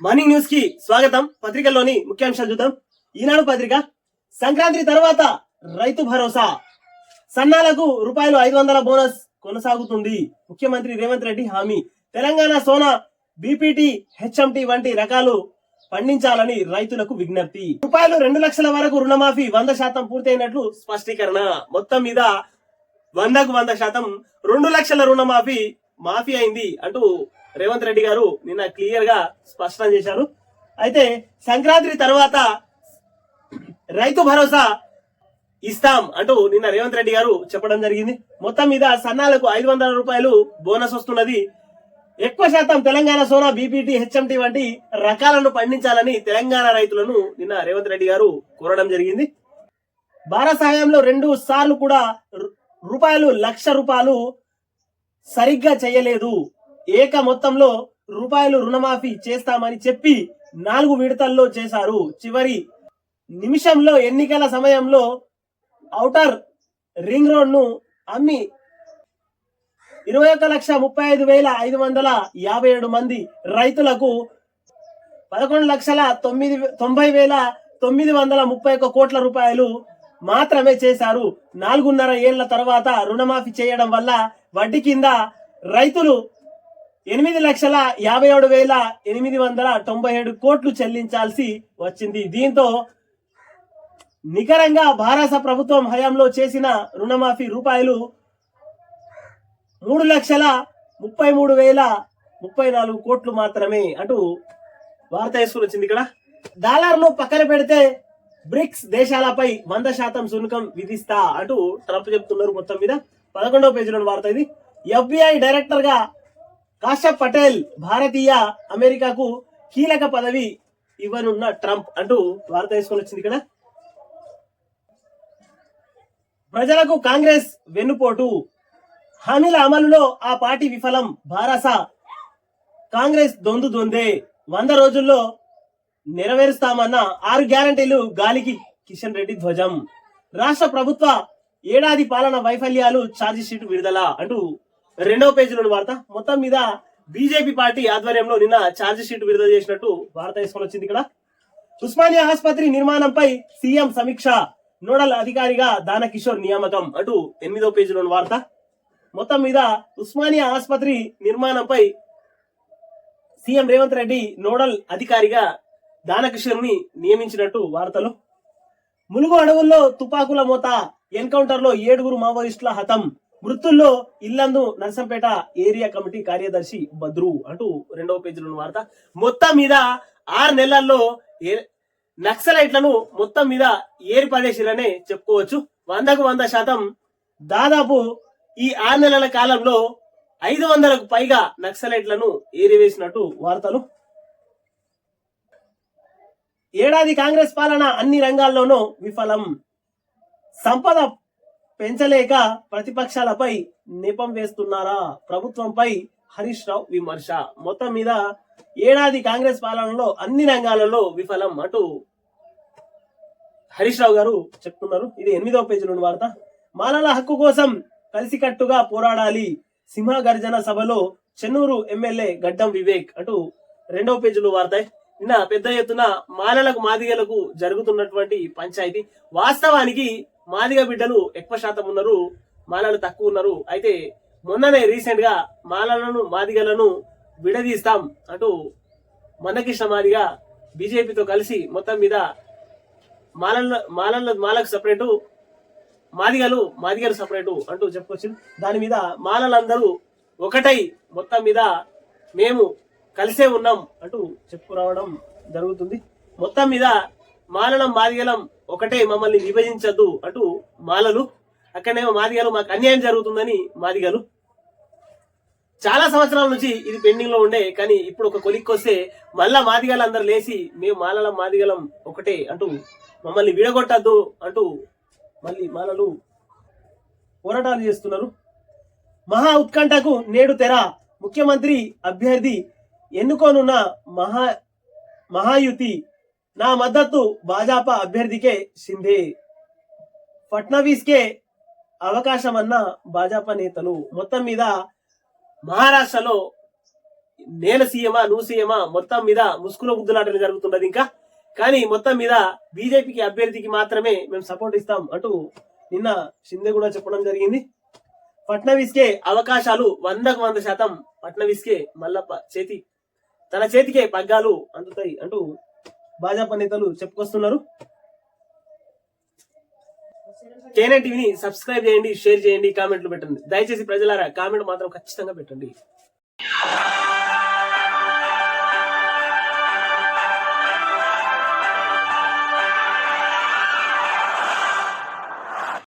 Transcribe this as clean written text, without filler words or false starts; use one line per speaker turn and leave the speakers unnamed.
Morning news కి స్వాగతం. పత్రికల్లోని ముఖ్యాంశాలు చూద్దాం. ఈనాడు పత్రిక, సంక్రాంతి తర్వాత రైతు భరోసా, సన్నాలకు రూపాయలు 500 బోనస్ కొనసాగుతుంది. ముఖ్యమంత్రి రేవంత్ రెడ్డి హామీ. తెలంగాణ సోనా, బీపీటీ, హెచ్ఎంటీ వంటి రకాలు పండించాలని రైతులకు విజ్ఞప్తి. రూపాయలు 2 లక్షల వరకు రుణమాఫీ 100% పూర్తయినట్లు స్పష్టీకరణ. మొత్తం మీద 100% 2 లక్షల రుణమాఫీ మాఫీ అయింది అంటూ రేవంత్ రెడ్డి గారు నిన్న క్లియర్ గా స్పష్టం చేశారు. అయితే సంక్రాంతి తర్వాత రైతు భరోసా ఇస్తాం అంటూ నిన్న రేవంత్ రెడ్డి గారు చెప్పడం జరిగింది. మొత్తం మీద సన్నాలకు 500 రూపాయలు బోనస్ వస్తున్నది. ఎక్కువ శాతం తెలంగాణ సోనా, బీపీటీ, హెచ్ఎంటీ వంటి రకాలను పండించాలని తెలంగాణ రైతులను నిన్న రేవంత్ రెడ్డి గారు కోరడం జరిగింది. భారత సహాయంలో 2 సార్లు కూడా రూపాయలు 1,00,000 రూపాయలు సరిగ్గా చేయలేదు. ఏక మొత్తంలో రూపాయలు రుణమాఫీ చేస్తామని చెప్పి 4 విడతల్లో చేశారు. చివరి నిమిషంలో ఎన్నికల సమయంలో ఔటర్ రింగ్ రోడ్ ను అమ్మి 21,35,557 మంది రైతులకు 11,90,931 కోట్ల రూపాయలు మాత్రమే చేశారు. 4.5 ఏళ్ల తర్వాత రుణమాఫీ చేయడం వల్ల వడ్డీ కింద రైతులు 8,57,897 కోట్లు చెల్లించాల్సి వచ్చింది. దీంతో నికరంగా భారత ప్రభుత్వం హయాంలో చేసిన రుణమాఫీ రూపాయలు 3,33,034 కోట్లు మాత్రమే అంటూ వార్త వేసుకుని వచ్చింది. ఇక్కడ డాలర్ను పక్కన పెడితే బ్రిక్స్ దేశాలపై 100% సుంకం విధిస్తా అంటూ ట్రంప్ చెప్తున్నారు. మొత్తం మీద 11వ పేజీలోని వార్త ఇది. FBI డైరెక్టర్ గా కాశ్యప్ పటేల్ భారతీయ అమెరికాకు కీలక పదవి ఇవ్వనున్న ట్రంప్ అంటూ వార్త వేసుకొని వచ్చింది. ఇక్కడ ప్రజలకు కాంగ్రెస్ వెన్నుపోటు, హామీల అమలులో ఆ పార్టీ విఫలం, భారస కాంగ్రెస్ దొందే, 100 రోజుల్లో నెరవేరుస్తామన్న 6 గ్యారంటీలు గాలికి, కిషన్ రెడ్డి ధ్వజం. రాష్ట్ర ప్రభుత్వ ఏడాది పాలన వైఫల్యాలు, ఛార్జీ షీట్ విడుదల అంటూ 2వ పేజీలోని వార్త. మొత్తం మీద బీజేపీ పార్టీ ఆధ్వర్యంలో నిన్న ఛార్జీ షీట్ విడుదల చేసినట్టు వార్త వేసుకొని వచ్చింది. ఇక్కడ ఉస్మానియా ఆసుపత్రి నిర్మాణంపై సీఎం సమీక్ష, నోడల్ అధికారిగా దానకిషోర్ నియామకం అంటూ 8వ పేజీలోని వార్త. మొత్తం మీద ఉస్మానియా ఆసుపత్రి నిర్మాణంపై సీఎం రేవంత్ రెడ్డి నోడల్ అధికారిగా దానకిషోర్ ని నియమించినట్టు వార్తలు. ములుగు అడవుల్లో తుపాకుల మోత, ఎన్కౌంటర్ లో 7 మావోయిస్టుల హతం, మృతుల్లో ఇల్లందు నర్సంపేట ఏరియా కమిటీ కార్యదర్శి బద్రు అంటూ 2వ పేజీలోని వార్త. మొత్తం మీద 6 నెలల్లో నక్సలైట్లను మొత్తం మీద ఏర్పడేసిరనే చెప్పుకోవచ్చు. 100% దాదాపు ఈ 6 నెలల కాలంలో 500కు పైగా నక్సలైట్లను ఏరివేసినట్టు వార్తలు. ఏడాది కాంగ్రెస్ పాలన అన్ని రంగాల్లోనూ విఫలం, సంపద పెంచలేక ప్రతిపక్షాలపై నెపం వేస్తున్నారా, ప్రభుత్వంపై హరీష్ రావు విమర్శ. మొత్తం మీద ఏడాది కాంగ్రెస్ పాలనలో అన్ని రంగాలలో విఫలం అంటూ హరీష్ రావు గారు చెప్తున్నారు. ఇది 8వ పేజీలోని వార్త. మాలల హక్కు కోసం కలిసికట్టుగా పోరాడాలి, సింహగర్జన సభలో చెన్నూరు ఎమ్మెల్యే గడ్డం వివేక్ అంటూ 2వ పేజీలో వార్త. నిన్న పెద్ద ఎత్తున మాలలకు, మాదిగలకు జరుగుతున్నటువంటి పంచాయతీ. వాస్తవానికి మాదిగ బిడ్డలు ఎక్కువ శాతం ఉన్నారు, మాలలు తక్కువ ఉన్నారు. అయితే మొన్ననే రీసెంట్ గా మాలలను, మాదిగలను విడదీస్తాం అంటూ మందకృష్ణ మాదిగ బీజేపీతో కలిసి మొత్తం మీద మాలకు సపరేటు, మాదిగలు సపరేటు అంటూ చెప్పుకొచ్చింది. దాని మీద మాలలందరూ ఒకటై మొత్తం మీద మేము కలిసే ఉన్నాం అంటూ చెప్పుకురావడం జరుగుతుంది. మొత్తం మీద మాలలం, మాదిగలం ఒకటే, మమ్మల్ని విభజించద్దు అంటూ మాలలు, అక్కడనేమో మాదిగలు మాకు అన్యాయం జరుగుతుందని మాదిగలు. చాలా సంవత్సరాల నుంచి ఇది పెండింగ్ లో ఉండే, కానీ ఇప్పుడు ఒక కొలిక్కొస్తే మళ్ళా మాదిగలు అందరు లేచి మేము మాలలం, మాదిగలం ఒకటే అంటూ మమ్మల్ని విడగొట్టద్దు అంటూ మళ్ళీ మాలలు పోరాటాలు చేస్తున్నారు. మహా ఉత్కంఠకు నేడు తెర, ముఖ్యమంత్రి అభ్యర్థి ఎన్నుకోనున్న మహాయుతి, నా మద్దతు భాజపా అభ్యర్థికే సింధే, ఫడ్నవీస్ కే అవకాశం అన్న భాజపా నేతలు. మొత్తం మీద మహారాష్ట్రలో నేను సీఎమా నువ్వు సీఎమా మొత్తం మీద ముసుగులో గుద్దులాటలు జరుగుతున్నది. ఇంకా కానీ మొత్తం మీద బీజేపీకి అభ్యర్థికి మాత్రమే మేము సపోర్ట్ ఇస్తాం అంటూ నిన్న షిందే కూడా చెప్పడం జరిగింది. ఫడ్నవీస్ కే అవకాశాలు 100% ఫడ్నవీస్ కే మల్లప్ప తన చేతికే పగ్గాలు అందుతాయి అంటూ భాజపా నేతలు చెప్పుకొస్తున్నారు. కేఎన్ఎన్ టీవీని సబ్స్క్రైబ్ చేయండి, షేర్ చేయండి, కామెంట్లు పెట్టండి. దయచేసి ప్రజలారా కామెంట్ మాత్రం ఖచ్చితంగా పెట్టండి.